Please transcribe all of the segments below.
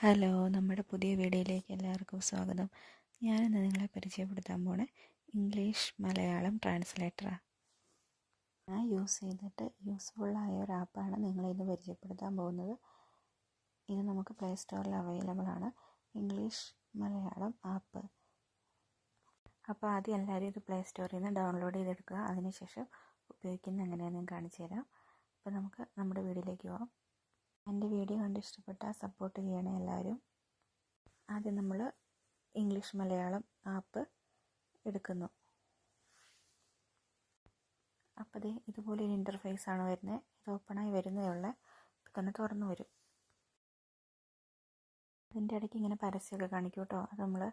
Hello, നമ്മുടെ പുതിയ വീഡിയോയിലേക്ക് എല്ലാവർക്കും സ്വാഗതം. ഞാനിന്ന് നിങ്ങളെ പരിചയപ്പെടുത്താൻ പോണ ഇംഗ്ലീഷ് മലയാളം ട്രാൻസ്ലേറ്ററാണ്. ഞാൻ യൂസ് ചെയ്തിട്ട് യൂസ്ഫുള്ളായ ഒരു ആപ്പാണ് നിങ്ങളിന്ന് പരിചയപ്പെടുത്താൻ പോകുന്നത്. ഇത് നമുക്ക് പ്ലേ സ്റ്റോറിൽ അവൈലബിൾ ആണ്, ഇംഗ്ലീഷ് മലയാളം ആപ്പ്. അപ്പോൾ ആദ്യം എല്ലാവരും ഇത് പ്ലേ സ്റ്റോറിൽ നിന്ന് ഡൗൺലോഡ് ചെയ്തെടുക്കുക. അതിനുശേഷം ഉപയോഗിക്കുന്നത് എങ്ങനെയാണെന്ന് ഞാൻ കാണിച്ചു തരാം. അപ്പോൾ നമുക്ക് നമ്മുടെ വീഡിയോയിലേക്ക് പോകാം. എൻ്റെ വീഡിയോ കണ്ട് ഇഷ്ടപ്പെട്ടാൽ സപ്പോർട്ട് ചെയ്യണേ എല്ലാവരും. ആദ്യം നമ്മൾ ഇംഗ്ലീഷ് മലയാളം ആപ്പ് എടുക്കുന്നു. അപ്പോൾ ഇതുപോലെ ഒരു ഇൻ്റർഫേസാണ് വരുന്നത്. ഇത് ഓപ്പണായി വരുന്നേ ഉള്ളൂ. ഇപ്പം തന്നെ തുറന്നു വരും. അതിൻ്റെ ഇടയ്ക്ക് ഇങ്ങനെ പരസ്യമൊക്കെ കാണിക്കും കേട്ടോ. അത് നമ്മൾ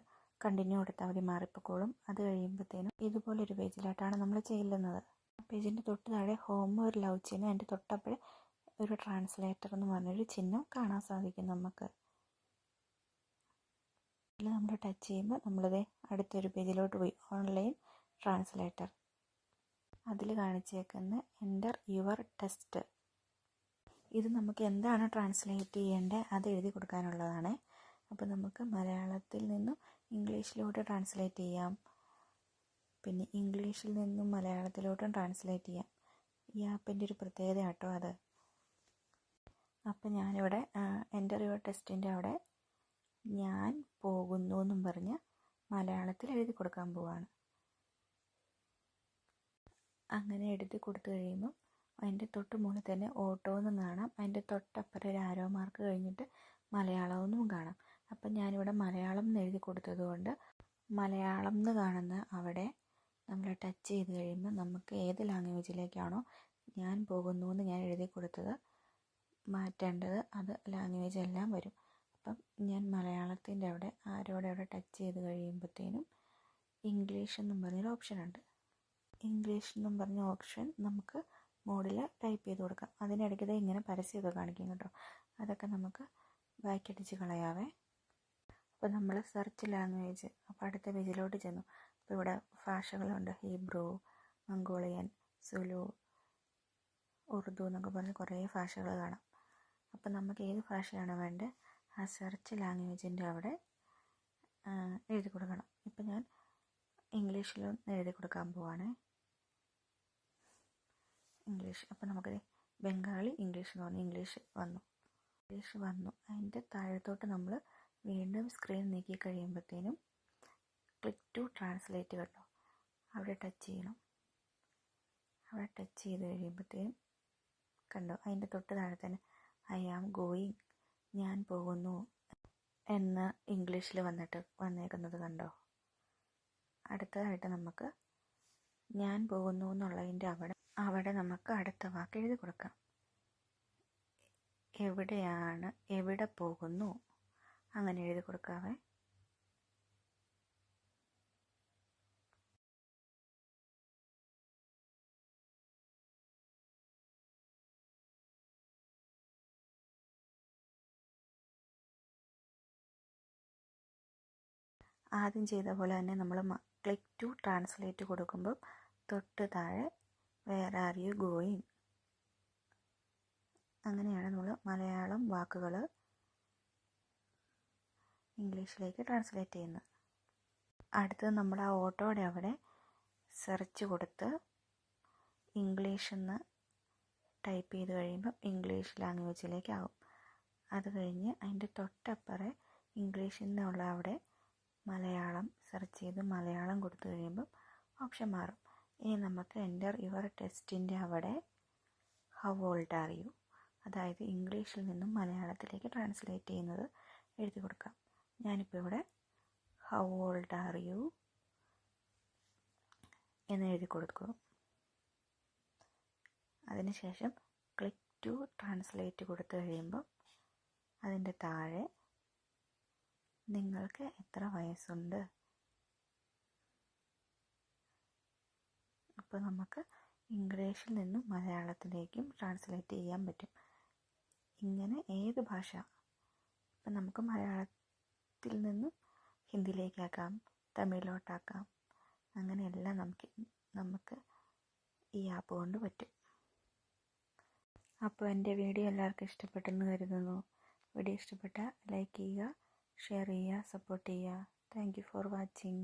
കണ്ടിന്യൂ കൊടുത്താൽ മതി, മാറിപ്പോക്കോളും. അത് കഴിയുമ്പോഴത്തേനും ഇതുപോലൊരു പേജിലായിട്ടാണ് നമ്മൾ ചെല്ലുന്നത്. പേജിൻ്റെ തൊട്ട് താഴെ ഹോം ഒരു ലവ് ചിഹ്നം, അതിൻ്റെ തൊട്ടപ്പോഴേ ഒരു ട്രാൻസ്ലേറ്റർ എന്ന് പറഞ്ഞൊരു ചിഹ്നം കാണാൻ സാധിക്കും നമുക്ക്. ഇതിൽ നമ്മൾ ടച്ച് ചെയ്യുമ്പോൾ നമ്മളിത് അടുത്തൊരു പേജിലോട്ട് പോയി, ഓൺലൈൻ ട്രാൻസ്ലേറ്റർ. അതിൽ കാണിച്ചേക്കുന്ന എൻ്റർ യുവർ ടെസ്റ്റ്. ഇത് നമുക്ക് എന്താണ് ട്രാൻസ്ലേറ്റ് ചെയ്യേണ്ടത് അത് എഴുതി കൊടുക്കാനുള്ളതാണ്. അപ്പോൾ നമുക്ക് മലയാളത്തിൽ നിന്നും ഇംഗ്ലീഷിലോട്ട് ട്രാൻസ്ലേറ്റ് ചെയ്യാം, പിന്നെ ഇംഗ്ലീഷിൽ നിന്നും മലയാളത്തിലോട്ടും ട്രാൻസ്ലേറ്റ് ചെയ്യാം. ഈ ആപ്പിൻ്റെ ഒരു പ്രത്യേകത കേട്ടോ അത്. അപ്പം ഞാനിവിടെ എൻ്റർ യുവർ ടെസ്റ്റിൻ്റെ അവിടെ ഞാൻ പോകുന്നു എന്നും പറഞ്ഞ് മലയാളത്തിൽ എഴുതി കൊടുക്കാൻ പോവാണ്. അങ്ങനെ എഴുതി കൊടുത്തു കഴിയുമ്പം അതിൻ്റെ തൊട്ട് മുകളിൽ തന്നെ ഓട്ടോ എന്നും കാണാം. അതിൻ്റെ തൊട്ടപ്പുറം ഒരു ആരോ മാർക്ക് കഴിഞ്ഞിട്ട് മലയാളം എന്നും കാണാം. അപ്പം ഞാനിവിടെ മലയാളം എന്ന് എഴുതി കൊടുത്തത് കൊണ്ട് മലയാളം എന്ന് കാണുന്ന അവിടെ നമ്മൾ ടച്ച് ചെയ്ത് കഴിയുമ്പോൾ നമുക്ക് ഏത് ലാംഗ്വേജിലേക്കാണോ ഞാൻ പോകുന്നു എന്ന് ഞാൻ എഴുതി കൊടുത്തത് മാറ്റേണ്ടത്, അത് ലാംഗ്വേജ് എല്ലാം വരും. അപ്പം ഞാൻ മലയാളത്തിൻ്റെ അവിടെ അവിടെ ടച്ച് ചെയ്ത് കഴിയുമ്പോഴത്തേനും ഇംഗ്ലീഷ് എന്നും പറഞ്ഞൊരു ഓപ്ഷൻ ഉണ്ട്. ഇംഗ്ലീഷ് എന്നും പറഞ്ഞ ഓപ്ഷൻ നമുക്ക് മോഡിൽ ടൈപ്പ് ചെയ്ത് കൊടുക്കാം. അതിനിടയ്ക്ക് ഇങ്ങനെ പരസ്യമൊക്കെ കാണിക്കും കേട്ടോ. അതൊക്കെ നമുക്ക് ബാക്കടിച്ച് കളയാവേ. അപ്പോൾ നമ്മൾ സെർച്ച് ലാംഗ്വേജ്, അപ്പോൾ അടുത്ത പേജിലോട്ട് ചെന്നു. അപ്പോൾ ഇവിടെ ഭാഷകളുണ്ട്, ഹീബ്രു, മംഗോളിയൻ, സുലു, ഉറുദു എന്നൊക്കെ പറഞ്ഞ് കുറേ ഭാഷകൾ കാണാം. അപ്പം നമുക്ക് ഏത് ഭാഷയാണ് വേണ്ടത് ആ സെർച്ച് ലാംഗ്വേജിൻ്റെ അവിടെ എഴുതി കൊടുക്കണം. ഇപ്പം ഞാൻ ഇംഗ്ലീഷിലും എഴുതി കൊടുക്കാൻ പോവാണ്, ഇംഗ്ലീഷ്. അപ്പം നമുക്ക് ബംഗാളി ഇംഗ്ലീഷ് എന്ന് പറഞ്ഞാൽ ഇംഗ്ലീഷ് വന്നു. അതിൻ്റെ താഴത്തോട്ട് നമ്മൾ വീണ്ടും സ്ക്രീൻ നീക്കി കഴിയുമ്പോഴത്തേനും ക്ലിക്ക് ടു ട്രാൻസ്ലേറ്റ് കേട്ടോ, അവിടെ ടച്ച് ചെയ്യണം. അവിടെ ടച്ച് ചെയ്ത് കഴിയുമ്പോഴത്തേനും കണ്ടോ, അതിൻ്റെ തൊട്ട് താഴെ തന്നെ ഐ ആം ഗോയിങ്, ഞാൻ പോകുന്നു എന്ന് ഇംഗ്ലീഷിൽ വന്നേക്കുന്നത് കണ്ടോ. അടുത്തതായിട്ട് നമുക്ക് ഞാൻ പോകുന്നു എന്നുള്ളതിൻ്റെ അവിടെ നമുക്ക് അടുത്ത വാക്ക് എഴുതി കൊടുക്കാം. എവിടെ പോകുന്നു അങ്ങനെ എഴുതി കൊടുക്കാവേ. ആദ്യം ചെയ്ത പോലെ തന്നെ നമ്മൾ ക്ലിക്ക് ടു ട്രാൻസ്ലേറ്റ് കൊടുക്കുമ്പോൾ തൊട്ട് താഴെ വേർ ആർ യു ഗോയിങ്, അങ്ങനെയാണ് നമ്മൾ മലയാളം വാക്കുകൾ ഇംഗ്ലീഷിലേക്ക് ട്രാൻസ്ലേറ്റ് ചെയ്യുന്നത്. അടുത്തത് നമ്മൾ ആ ഓട്ടോയുടെ അവിടെ സെർച്ച് കൊടുത്ത് ഇംഗ്ലീഷ് എന്ന് ടൈപ്പ് ചെയ്ത് കഴിയുമ്പം ഇംഗ്ലീഷ് ലാംഗ്വേജിലേക്ക് ആകും. അത് കഴിഞ്ഞ് അതിൻ്റെ തൊട്ടപ്പുറം ഇംഗ്ലീഷിൽ നിന്നുള്ള അവിടെ മലയാളം സെർച്ച് ചെയ്ത് മലയാളം കൊടുത്തു കഴിയുമ്പം ഓപ്ഷൻ മാറും. ഇനി നമുക്ക് എൻ്റർ യുവർ ടെസ്റ്റിൻ്റെ അവിടെ ഹൗ ഓൾഡ് ആർ യു, അതായത് ഇംഗ്ലീഷിൽ നിന്നും മലയാളത്തിലേക്ക് ട്രാൻസ്ലേറ്റ് ചെയ്യുന്നത് എഴുതി കൊടുക്കാം. ഞാനിപ്പോൾ ഇവിടെ ഹൗ ഓൾഡ് ആർ യു എന്ന് എഴുതി കൊടുക്കും. അതിനുശേഷം ക്ലിക്ക് ടു ട്രാൻസ്ലേറ്റ് കൊടുത്തു കഴിയുമ്പോൾ അതിൻ്റെ താഴെ നിങ്ങൾക്ക് എത്ര വയസ്സുണ്ട്, അപ്പോൾ നമുക്ക് ഇംഗ്ലീഷിൽ നിന്നും മലയാളത്തിലേക്കും ട്രാൻസ്ലേറ്റ് ചെയ്യാൻ പറ്റും. ഇങ്ങനെ ഏത് ഭാഷ, ഇപ്പം നമുക്ക് മലയാളത്തിൽ നിന്നും ഹിന്ദിയിലേക്കാക്കാം, തമിഴിലോട്ടാക്കാം, അങ്ങനെയെല്ലാം നമുക്ക് ഈ ആപ്പ് കൊണ്ട് പറ്റും. അപ്പോൾ എൻ്റെ വീഡിയോ എല്ലാവർക്കും ഇഷ്ടപ്പെട്ടെന്ന് കരുതുന്നു. വീഡിയോ ഇഷ്ടപ്പെട്ടാൽ ലൈക്ക് ചെയ്യുക, ഷെയർ ചെയ്യുക, സപ്പോർട്ട് ചെയ്യുക. Thank you for watching.